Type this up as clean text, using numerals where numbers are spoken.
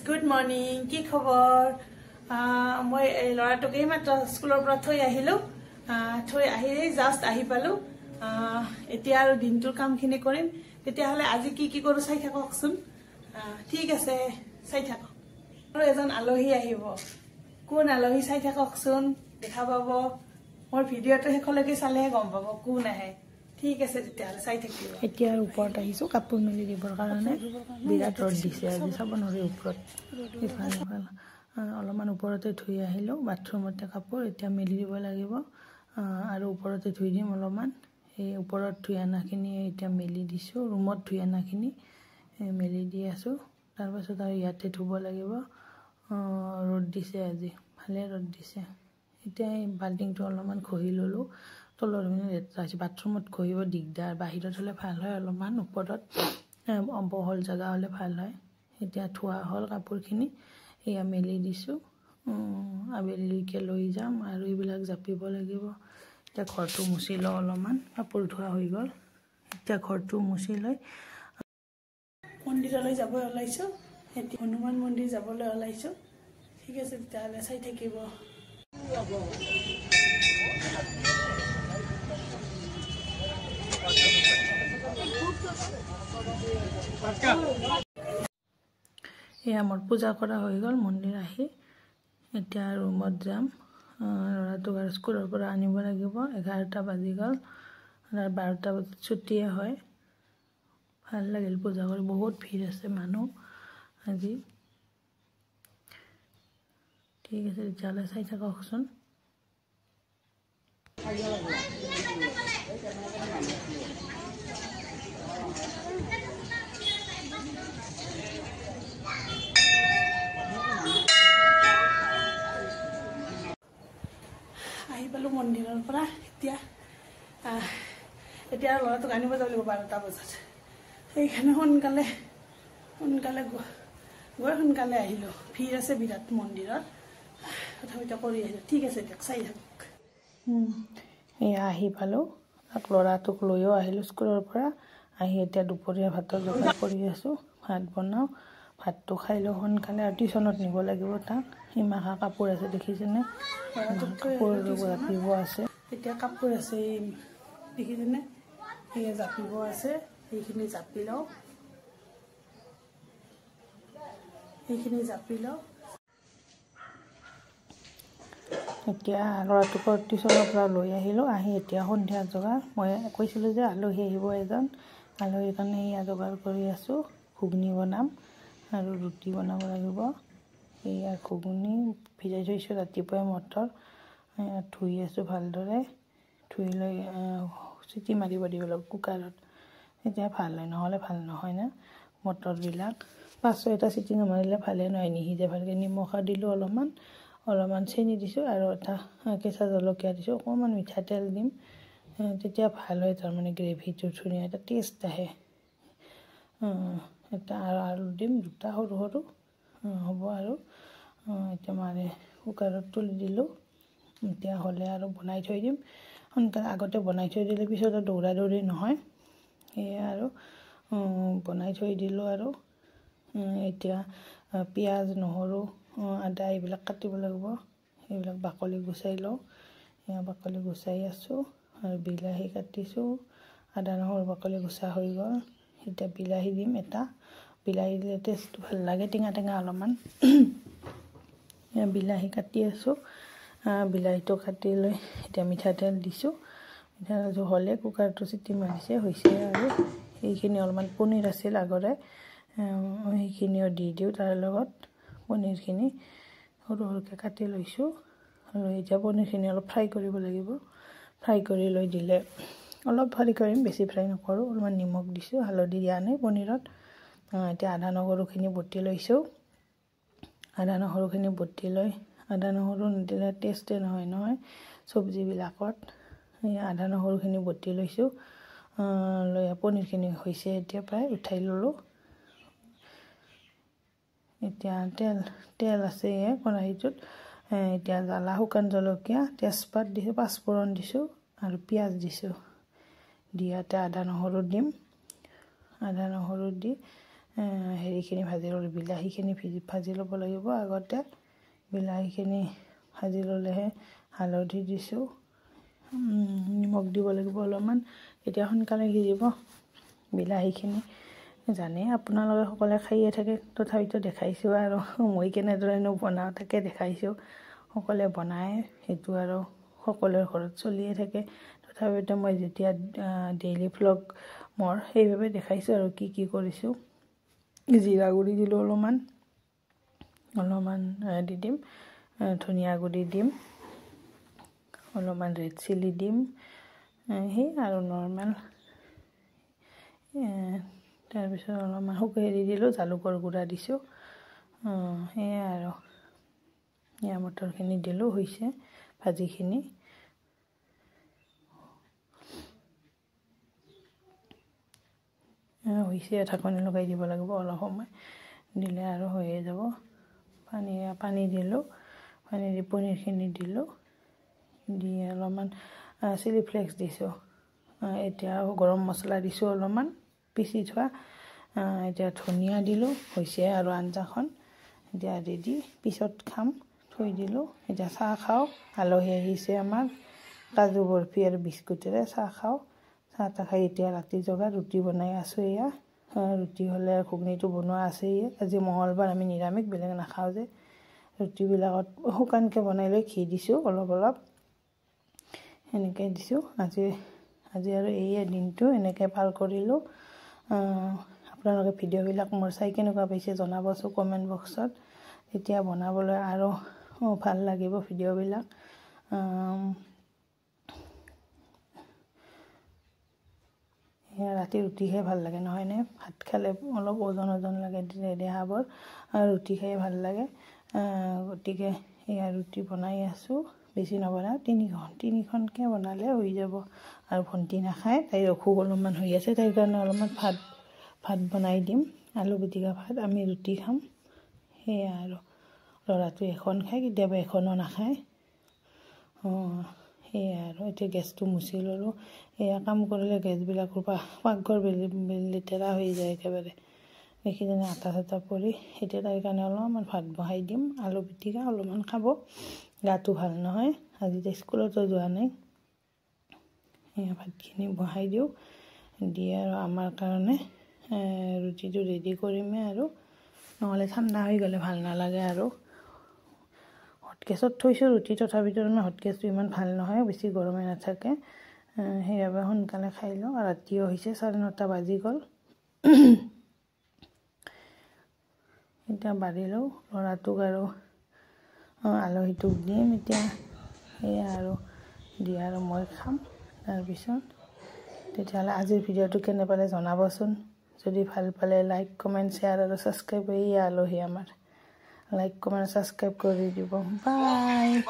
Good morning. কি খবৰ? মই এই লৰাটোকে মাত্ৰ স্কুলৰ পৰা থৈ আহিলো। থৈ আহি জাস্ট আহি পালো। এতিয়া আৰু দিনটোৰ কামখিনি কৰিম। তেতিয়া হলে আজি কি কি কৰো চাই থাককচোন। ঠিক আছে, চাই থাকক। আৰু এজন আলহী আহিব। কোন আলহী চাই থাককচোন, দেখা পাব। মোৰ ভিডিঅ'টো শেষলৈকে চালেহে গম পাব কোন আহে। ঠিক আছে, তেতিয়াহ'লে চাই থাকিব। এতিয়া ওপৰত আহিছোঁ কাপোৰ মেলি দিবৰ কাৰণে। বিৰাট ৰ'দ দিছে আজি, চাব নোৱাৰি ওপৰত। ইফাল অলপমান ওপৰতে ধুই আহিলোঁ। বাথৰুমতে কাপোৰ এতিয়া মেলি দিব লাগিব আৰু ওপৰতে ধুই দিম অলপমান। এই ওপৰত ধুই অনাখিনি এতিয়া মেলি দিছোঁ। ৰুমত ধুই অনাখিনি মেলি দি আছোঁ। তাৰপাছত আৰু ইয়াতে ধুব লাগিব। ৰ'দ দিছে আজি, ভালে ৰ'দ দিছে। এতিয়া এই বাল্টিংটো অলপমান ঘঁহি ল'লোঁ। তলৰ লেতেৰা হৈছে, বাথৰুমত ঘঁহিব দিগদাৰ। বাহিৰত হ'লে ভাল হয়, অলপমান ওপৰত বহল জেগা হ'লে ভাল হয়। এতিয়া ধোৱা হ'ল কাপোৰখিনি, এয়া মেলি দিছোঁ। আবেলিলৈকে লৈ যাম আৰু এইবিলাক জাপিব লাগিব। এতিয়া ঘৰটো মুচি লওঁ অলপমান। কাপোৰ ধোৱা হৈ গ'ল, এতিয়া ঘৰটো মুচি লৈ মন্দিৰলৈ যাব ওলাইছোঁ। এতিয়া হনুমান মন্দিৰ যাবলৈ ওলাইছোঁ। ঠিক আছে, তেতিয়াহ'লে চাই থাকিব। এয়া মোৰ পূজা কৰা হৈ গ'ল মন্দিৰ আহি। এতিয়া ৰুমত যাম। ল'ৰাটোক আৰু স্কুলৰ পৰা আনিব লাগিব। 11টা বাজি গ'ল। 12টা বজাত ছুটিয়ে হয়। ভাল লাগিল পূজা কৰি, বহুত ভিৰ আছে মানুহ আজি। ঠিক আছে, তেতিয়াহ'লে চাই থাককচোন। আহি পালোঁ মন্দিৰৰ পৰা। এতিয়া ল'ৰাটোক আনিব যাব লাগিব 12টা বজাত। সেইকাৰণে সোনকালে আহিলোঁ। ভিৰ আছে বিৰাট মন্দিৰত, তথাপিতো কৰি আহিলোঁ। ঠিক আছে, দিয়ক চাই থাকক। এয়া আহি পালোঁ। ল'ৰাটোক লৈও আহিলোঁ স্কুলৰ পৰা। আহি এতিয়া দুপৰীয়া ভাতৰ যোগাৰ কৰি আছোঁ। ভাত বনাওঁ, ভাতটো খাই লওঁ সোনকালে আৰু টিউশ্যনত নিব লাগিব তাক। ইমাখা কাপোৰ আছে দেখিছেনে, কাপোৰ জাপিব আছে। এতিয়া কাপোৰ আছে দেখিছেনে, সেয়া জাপিব আছে। সেইখিনি জাপি লওঁ। এতিয়া ল'ৰাটোক টিউশ্যনৰ পৰা লৈ আহিলোঁ। আহি এতিয়া সন্ধিয়া যোগাৰ। মই কৈছিলোঁ যে আলহী আহিব এজন, আলহীৰ কাৰণে এয়া যোগাৰ কৰি আছোঁ। ঘুগুনি বনাম আৰু ৰুটি বনাব লাগিব। এয়া ঘুগুনি ভিজাই থৈছোঁ ৰাতিপুৱাই। মটৰ ধুই আছোঁ ভালদৰে। ধুই লৈ চিটি মাৰিব দিব লাগিব কুকাৰত, তেতিয়া ভাল হয়, নহ'লে ভাল নহয় না মটৰবিলাক। 5-6টা চিটি নামাৰিলে ভালে নহয়, নিসিজে ভালকৈ। নিমখ দিলোঁ অলপমান চেনি দিছোঁ আৰু এটা কেঁচা জলকীয়া দিছোঁ। অকণমান মিঠাতেল দিম, তেতিয়া ভাল হয়। তাৰমানে গ্ৰেভিটো ধুনীয়া এটা টেষ্ট আহে। এটা আৰু আলু দিম, 2টা সৰু সৰু হ'ব। আৰু এতিয়া কুকাৰত তুলি দিলোঁ। এতিয়া হ'লে আৰু বনাই থৈ দিম সোনকালে। আগতে বনাই থৈ দিলে পিছত দৌৰা দৌৰি নহয়। সেয়ে আৰু বনাই থৈ দিলোঁ। আৰু এতিয়া পিঁয়াজ, নহৰু, আদা এইবিলাক কাটিব লাগিব। এইবিলাক বাকলি গুচাই লওঁ। এয়া বাকলি গুচাই আছোঁ। আৰু বিলাহী কাটিছোঁ। আদা নহৰু বাকলি গুচা হৈ গ'ল। এতিয়া বিলাহী দিম এটা। বিলাহী দিলে টেষ্টটো ভাল লাগে, টেঙা অলপমান। বিলাহী কাটি আছোঁ। বিলাহীটো কাটি লৈ এতিয়া মিঠাতেল দিছোঁ। মিঠাতেলটো হ'লে কুকাৰটো চিটি মাৰিছে, হৈছে। আৰু সেইখিনি অলপমান পনীৰ আছিল আগৰে, সেইখিনিও দি দিওঁ তাৰ লগত। পনীৰখিনি সৰু সৰুকৈ কাটি লৈছোঁ। আৰু এতিয়া পনীৰখিনি অলপ ফ্ৰাই কৰিব লাগিব। ফ্ৰাই কৰি লৈ দিলে অলপ ফ্ৰাই কৰিম, বেছি ফ্ৰাই নকৰোঁ। অলপমান নিমখ দিছোঁ, হালধি দিয়া নাই পনীৰত। এতিয়া আদা নহৰুখিনি বটি লৈছোঁ। আদা নহৰুখিনি বটি লৈ, আদা নহৰু নিদিলে টেষ্টে নহয় চব্জিবিলাকত। আদা নহৰুখিনি বটি লৈছোঁ। লৈ পনীৰখিনি হৈছে এতিয়া প্ৰায় উঠাই ল'লোঁ। এতিয়া তেল আছে কেৰাহীটোত। এতিয়া জ্বালা, শুকান জলকীয়া, তেজপাত দিছোঁ, পাঁচফোৰণ দিছোঁ আৰু পিঁয়াজ দিছোঁ। দিয়াতে আদা নহৰু দিম। আদা নহৰু দি হেৰিখিনি ভাজি ল'লোঁ, বিলাহীখিনি ভাজি ল'ব লাগিব। আগতে বিলাহীখিনি ভাজি ল'লেহে হালধি দিছোঁ, নিমখ দিব লাগিব অলপমান, তেতিয়া সোনকালে সিজিব। বিলাহীখিনি জানেই আপোনালোকে সকলোৱে খায়ে থাকে, তথাপিতো দেখাইছোঁ আৰু মই কেনেদৰেনো বনাওঁ তাকে দেখাইছোঁ। সকলোৱে বনায়, সেইটো আৰু সকলোৰে ঘৰত চলিয়ে থাকে। তথাপিতো মই যেতিয়া ডেইলি ভ্লগ মোৰ সেইভাৱে দেখাইছোঁ আৰু কি কি কৰিছোঁ। জিৰা গুড়ি দিলোঁ অলপমান দি দিম, ধনিয়া গুড়ি দিম, অলপমান ৰেড চিলি দিম, সেই আৰু নৰ্মেল। তাৰপিছত অলপমান হেৰি দিলোঁ, জালুকৰ গুড়া দিছোঁ, সেয়াই আৰু মটৰখিনি দিলোঁ, হৈছে ভাজিখিনি। হৈছে, ঢাকনি লগাই দিব লাগিব অলপ সময়, দিলে আৰু হৈয়ে যাব। পানী দিলোঁ, পানী দি পনীৰখিনি দিলোঁ, দি অলপমান চিলি ফ্লেক্স দিছোঁ। এতিয়া গৰম মছলা দিছোঁ অলপমান পিচি থোৱা। এতিয়া ধনিয়া দিলোঁ, হৈছে আৰু আঞ্জাখন এতিয়া ৰেডি, পিছত খাম, থৈ দিলোঁ। এতিয়া চাহ খাওঁ, আলহী আহিছে আমাৰ, কাজু বৰফি আৰু বিস্কুটেৰে চাহ খাওঁ। চাহ তাহ খাই এতিয়া ৰাতি জগা ৰুটি বনাই আছোঁ। এয়া ৰুটি হ'লে ঘুগনিটো বনোৱা আছেই। আজি মঙলবাৰ, আমি নিৰামিষ, বেলেগ নাখাওঁ যে। ৰুটিবিলাকত শুকানকৈ বনাই লৈ ঘি দিছোঁ অলপ অলপ, এনেকৈ দিছোঁ। আজি আৰু এই দিনটো এনেকৈ পাৰ কৰিলোঁ। আপোনালোকে ভিডিঅ'বিলাক মোৰ চাই কেনেকুৱা পাইছে জনাবচোন কমেণ্ট বক্সত, তেতিয়া বনাবলৈ আৰু ভাল লাগিব ভিডিঅ'বিলাক। ৰাতি ৰুটি খাই ভাল লাগে নহয়নে? ভাত খালে অলপ ওজন লাগে দেহাবোৰ, ৰুটি খাই ভাল লাগে। গতিকে এয়া ৰুটি বনাই আছোঁ, বেছি নবনাওঁ, তিনিখনকৈ বনালে হৈ যাব। আৰু ভণ্টি নাখায়, তাইৰ অসুখ অলপমান হৈ আছে, তাইৰ কাৰণে অলপমান ভাত বনাই দিম, আলু পিটিকা ভাত, আমি ৰুটি খাম। সেয়া আৰু ল'ৰাটোৱে এখন খায়, কেতিয়াবা এখনো নাখায়। সেয়াই আৰু এতিয়া গেছটো মুচি ল'লোঁ। এয়া কাম কৰিলে গেছবিলাকৰ পাকঘৰ লেতেৰা হৈ যায় একেবাৰে, সেইখিনি আটা চাটা পৰি। এতিয়া তাইৰ কাৰণে অলপমান ভাত বহাই দিম, আলু পিটিকা অলপমান খাব, গাটো ভাল নহয়, আজি তাই স্কুলতো যোৱা নাই। সেয়া ভাতখিনি বহাই দিওঁ, দি আৰু আমাৰ কাৰণে ৰুটিটো ৰেডি কৰিমেই আৰু, নহ'লে ঠাণ্ডা হৈ গ'লে ভাল নালাগে আৰু। হটকেছত থৈছোঁ ৰুটি, তথাপিতো হটকেছটো ইমান ভাল নহয়, বেছি গৰমে নাথাকে, সেইবাবে সোনকালে খাই লওঁ। ৰাতিও হৈছে, 9:30 বাজি গ'ল। এতিয়া বাঢ়ি লওঁ, ল'ৰাটোক আৰু আলহীটোক দিম এতিয়া। সেয়া আৰু দি আৰু মই খাম তাৰপিছত। তেতিয়াহ'লে আজিৰ ভিডিঅ'টো কেনে পালে জনাবচোন। যদি ভাল পালে লাইক, কমেণ্ট, শ্বেয়াৰ আৰু ছাবস্ক্ৰাইব। এই আলহী আমাৰ, লাইক কমেণ্ট ছাবস্ক্ৰাইব কৰি দিব। বাই।